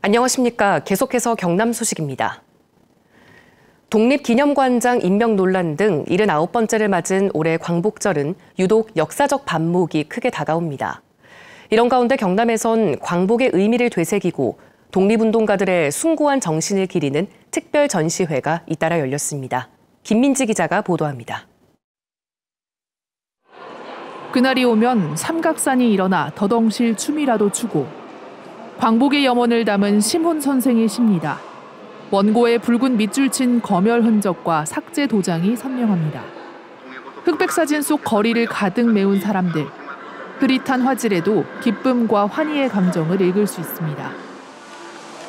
안녕하십니까. 계속해서 경남 소식입니다. 독립기념관장 임명 논란 등 79번째를 맞은 올해 광복절은 유독 역사적 반목이 크게 다가옵니다. 이런 가운데 경남에선 광복의 의미를 되새기고 독립운동가들의 숭고한 정신을 기리는 특별 전시회가 잇따라 열렸습니다. 김민지 기자가 보도합니다. 그날이 오면 삼각산이 일어나 더덩실 춤이라도 추고 광복의 염원을 담은 심훈 선생의 시입니다. 원고에 붉은 밑줄 친 검열 흔적과 삭제 도장이 선명합니다. 흑백 사진 속 거리를 가득 메운 사람들. 흐릿한 화질에도 기쁨과 환희의 감정을 읽을 수 있습니다.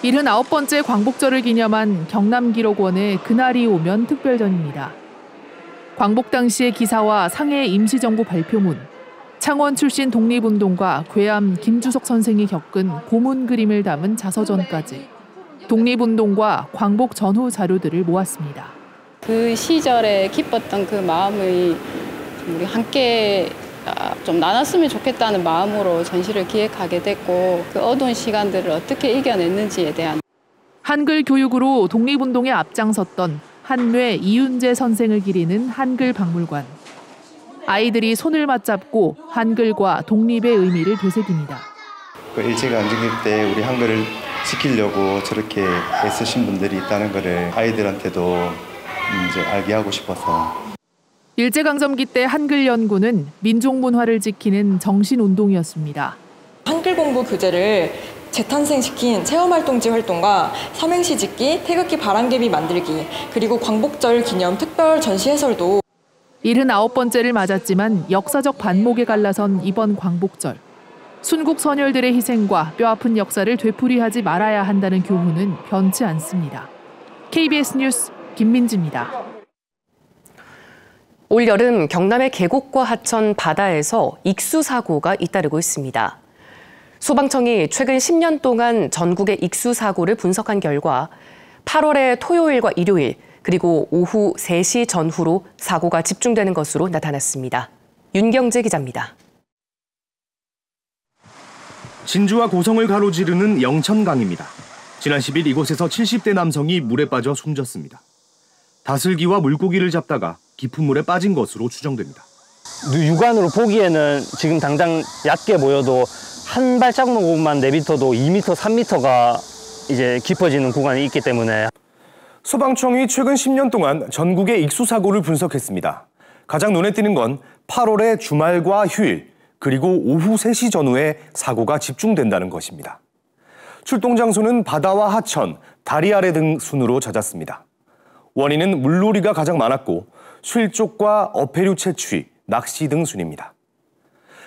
79번째 광복절을 기념한 경남기록원의 그날이 오면 특별전입니다. 광복 당시의 기사와 상해 임시정부 발표문, 창원 출신 독립운동가 괴암 김주석 선생이 겪은 고문 그림을 담은 자서전까지 독립운동과 광복 전후 자료들을 모았습니다. 그 시절에 기뻤던 그 마음이 우리 함께 좀 나눴으면 좋겠다는 마음으로 전시를 기획하게 됐고 그 어두운 시간들을 어떻게 이겨냈는지에 대한 한글 교육으로 독립운동에 앞장섰던 한뇌 이윤재 선생을 기리는 한글박물관. 아이들이 손을 맞잡고 한글과 독립의 의미를 되새깁니다. 일제가 안정될 때 우리 한글을 지키려고 저렇게 애쓰신 분들이 있다는 것을 아이들한테도 이제 알게 하고 싶어서. 일제강점기 때 한글 연구는 민족문화를 지키는 정신운동이었습니다. 한글 공부 교재를 재탄생시킨 체험활동지 활동과 삼행시 짓기, 태극기 바람개비 만들기, 그리고 광복절 기념 특별 전시 해설도 79번째를 맞았지만 역사적 반목에 갈라선 이번 광복절. 순국 선열들의 희생과 뼈아픈 역사를 되풀이하지 말아야 한다는 교훈은 변치 않습니다. KBS 뉴스 김민지입니다. 올 여름 경남의 계곡과 하천 바다에서 익수 사고가 잇따르고 있습니다. 소방청이 최근 10년 동안 전국의 익수 사고를 분석한 결과 8월의 토요일과 일요일, 그리고 오후 3시 전후로 사고가 집중되는 것으로 나타났습니다. 윤경재 기자입니다. 진주와 고성을 가로지르는 영천강입니다. 지난 10일 이곳에서 70대 남성이 물에 빠져 숨졌습니다. 다슬기와 물고기를 잡다가 깊은 물에 빠진 것으로 추정됩니다. 육안으로 보기에는 지금 당장 얕게 보여도 한 발자국만 내비터도 2m, 3m가 이제 깊어지는 구간이 있기 때문에. 소방청이 최근 10년 동안 전국의 익수 사고를 분석했습니다. 가장 눈에 띄는 건 8월의 주말과 휴일, 그리고 오후 3시 전후에 사고가 집중된다는 것입니다. 출동 장소는 바다와 하천, 다리 아래 등 순으로 잦았습니다. 원인은 물놀이가 가장 많았고 실족과 어패류 채취, 낚시 등 순입니다.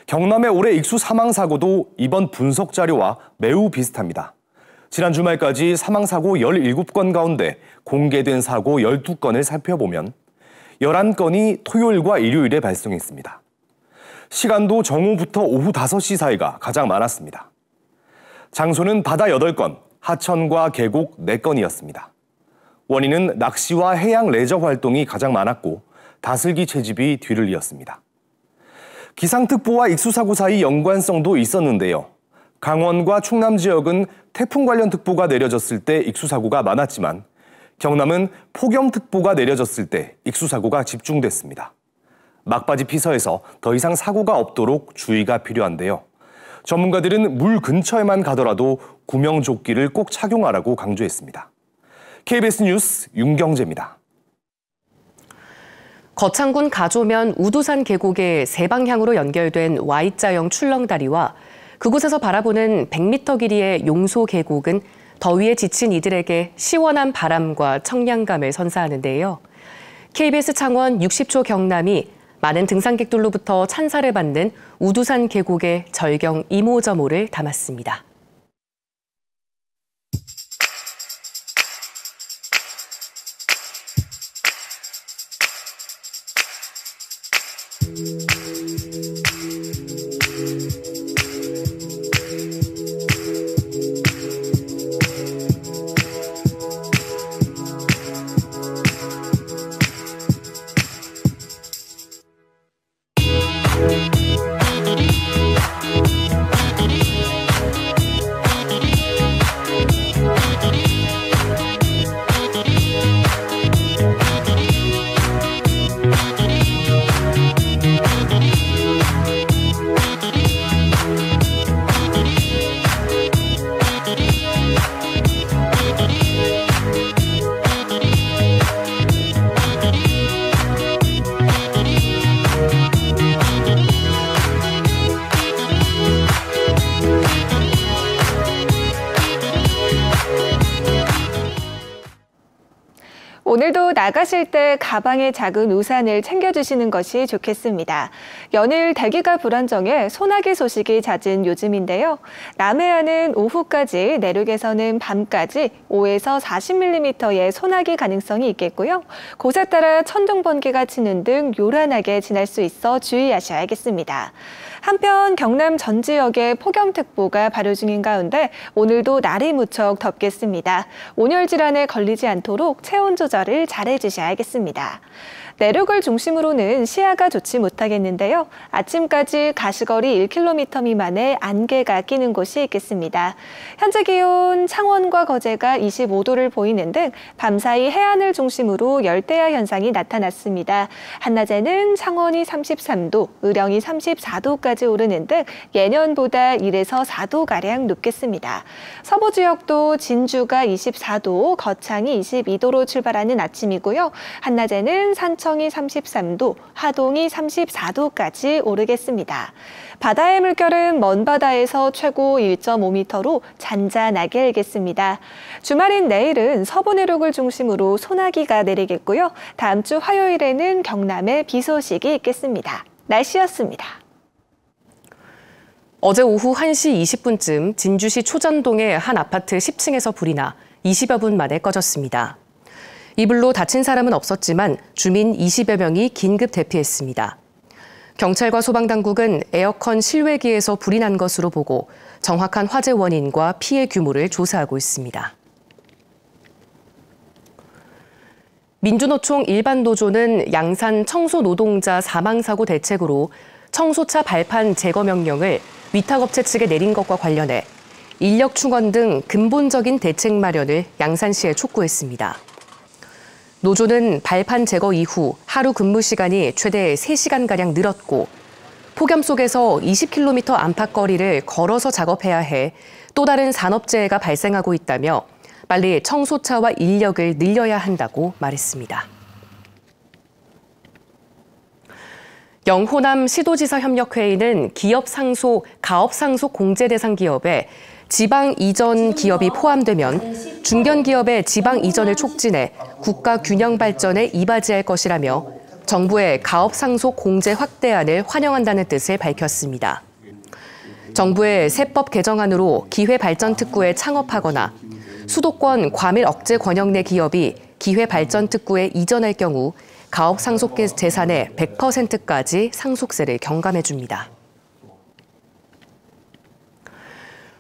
경남의 올해 익수 사망 사고도 이번 분석 자료와 매우 비슷합니다. 지난 주말까지 사망사고 17건 가운데 공개된 사고 12건을 살펴보면 11건이 토요일과 일요일에 발생했습니다. 시간도 정오부터 오후 5시 사이가 가장 많았습니다. 장소는 바다 8건, 하천과 계곡 4건이었습니다. 원인은 낚시와 해양 레저 활동이 가장 많았고 다슬기 채집이 뒤를 이었습니다. 기상특보와 익수사고 사이 연관성도 있었는데요. 강원과 충남 지역은 태풍 관련 특보가 내려졌을 때 익수사고가 많았지만 경남은 폭염특보가 내려졌을 때 익수사고가 집중됐습니다. 막바지 피서에서 더 이상 사고가 없도록 주의가 필요한데요. 전문가들은 물 근처에만 가더라도 구명조끼를 꼭 착용하라고 강조했습니다. KBS 뉴스 윤경재입니다. 거창군 가조면 우두산 계곡의 세 방향으로 연결된 Y자형 출렁다리와 그곳에서 바라보는 100m 길이의 용소 계곡은 더위에 지친 이들에게 시원한 바람과 청량감을 선사하는데요. KBS 창원 60초 경남이 많은 등산객들로부터 찬사를 받는 우두산 계곡의 절경 이모저모를 담았습니다. 오늘도 나가실 때 가방에 작은 우산을 챙겨주시는 것이 좋겠습니다. 연일 대기가 불안정해 소나기 소식이 잦은 요즘인데요. 남해안은 오후까지, 내륙에서는 밤까지 5에서 40mm의 소나기 가능성이 있겠고요. 곳에 따라 천둥, 번개가 치는 등 요란하게 지날 수 있어 주의하셔야겠습니다. 한편 경남 전 지역에 폭염특보가 발효 중인 가운데 오늘도 날이 무척 덥겠습니다. 온열 질환에 걸리지 않도록 체온 조절을 잘 해주셔야겠습니다. 내륙을 중심으로는 시야가 좋지 못하겠는데요. 아침까지 가시거리 1km 미만의 안개가 끼는 곳이 있겠습니다. 현재 기온 창원과 거제가 25도를 보이는 등 밤사이 해안을 중심으로 열대야 현상이 나타났습니다. 한낮에는 창원이 33도, 의령이 34도까지 오르는 등 예년보다 1에서 4도가량 높겠습니다. 서부 지역도 진주가 24도, 거창이 22도로 출발하는 아침이고요. 한낮에는 산청이 33도, 하동이 34도까지 오르겠습니다. 바다의 물결은 먼 바다에서 최고 1.5m로 잔잔하게 일겠습니다. 주말인 내일은 서부 내륙을 중심으로 소나기가 내리겠고요. 다음 주 화요일에는 경남에 비 소식이 있겠습니다. 날씨였습니다. 어제 오후 1시 20분쯤 진주시 초전동의 한 아파트 10층에서 불이 나 20여 분 만에 꺼졌습니다. 이 불로 다친 사람은 없었지만 주민 20여 명이 긴급 대피했습니다. 경찰과 소방당국은 에어컨 실외기에서 불이 난 것으로 보고 정확한 화재 원인과 피해 규모를 조사하고 있습니다. 민주노총 일반노조는 양산 청소노동자 사망사고 대책으로 청소차 발판 제거 명령을 위탁업체 측에 내린 것과 관련해 인력 충원 등 근본적인 대책 마련을 양산시에 촉구했습니다. 노조는 발판 제거 이후 하루 근무 시간이 최대 3시간가량 늘었고 폭염 속에서 20km 안팎거리를 걸어서 작업해야 해 또 다른 산업재해가 발생하고 있다며 빨리 청소차와 인력을 늘려야 한다고 말했습니다. 영호남 시도지사 협력회의는 기업 상속, 가업 상속 공제 대상 기업에 지방 이전 기업이 포함되면 중견 기업의 지방 이전을 촉진해 국가 균형 발전에 이바지할 것이라며 정부의 가업 상속 공제 확대안을 환영한다는 뜻을 밝혔습니다. 정부의 세법 개정안으로 기회발전특구에 창업하거나 수도권 과밀 억제 권역 내 기업이 기회발전특구에 이전할 경우 가업 상속 재산의 100%까지 상속세를 경감해 줍니다.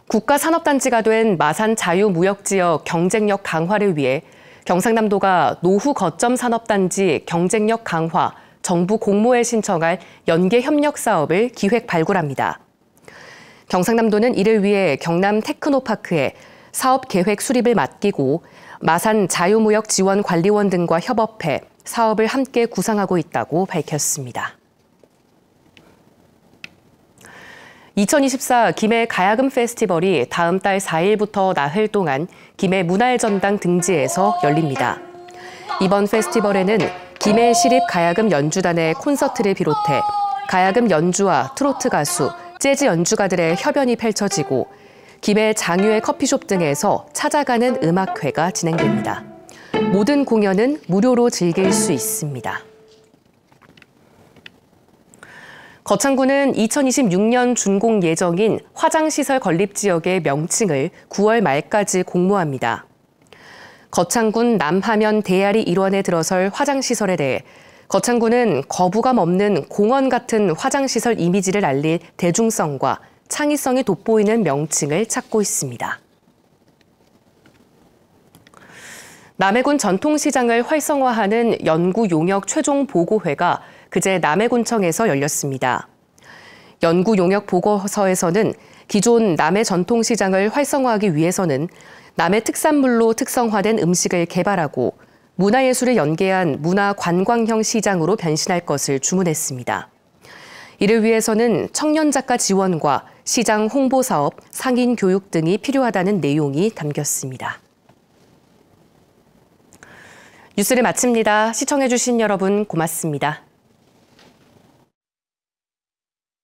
국가산업단지가 된 마산 자유무역지역 경쟁력 강화를 위해 경상남도가 노후 거점 산업단지 경쟁력 강화 정부 공모에 신청할 연계 협력 사업을 기획 발굴합니다. 경상남도는 이를 위해 경남 테크노파크에 사업 계획 수립을 맡기고 마산 자유무역지원관리원 등과 협업해 사업을 함께 구상하고 있다고 밝혔습니다. 2024 김해 가야금 페스티벌이 다음 달 4일부터 나흘 동안 김해 문화의 전당 등지에서 열립니다. 이번 페스티벌에는 김해 시립 가야금 연주단의 콘서트를 비롯해 가야금 연주와 트로트 가수, 재즈 연주가들의 협연이 펼쳐지고 김해 장유의 커피숍 등에서 찾아가는 음악회가 진행됩니다. 모든 공연은 무료로 즐길 수 있습니다. 거창군은 2026년 준공 예정인 화장시설 건립지역의 명칭을 9월 말까지 공모합니다. 거창군 남하면 대야리 일원에 들어설 화장시설에 대해 거창군은 거부감 없는 공원 같은 화장시설 이미지를 알릴 대중성과 창의성이 돋보이는 명칭을 찾고 있습니다. 남해군 전통시장을 활성화하는 연구 용역 최종 보고회가 그제 남해군청에서 열렸습니다. 연구 용역 보고서에서는 기존 남해 전통시장을 활성화하기 위해서는 남해 특산물로 특성화된 음식을 개발하고 문화예술을 연계한 문화관광형 시장으로 변신할 것을 주문했습니다. 이를 위해서는 청년 작가 지원과 시장 홍보 사업, 상인 교육 등이 필요하다는 내용이 담겼습니다. 뉴스를 마칩니다. 시청해주신 여러분 고맙습니다.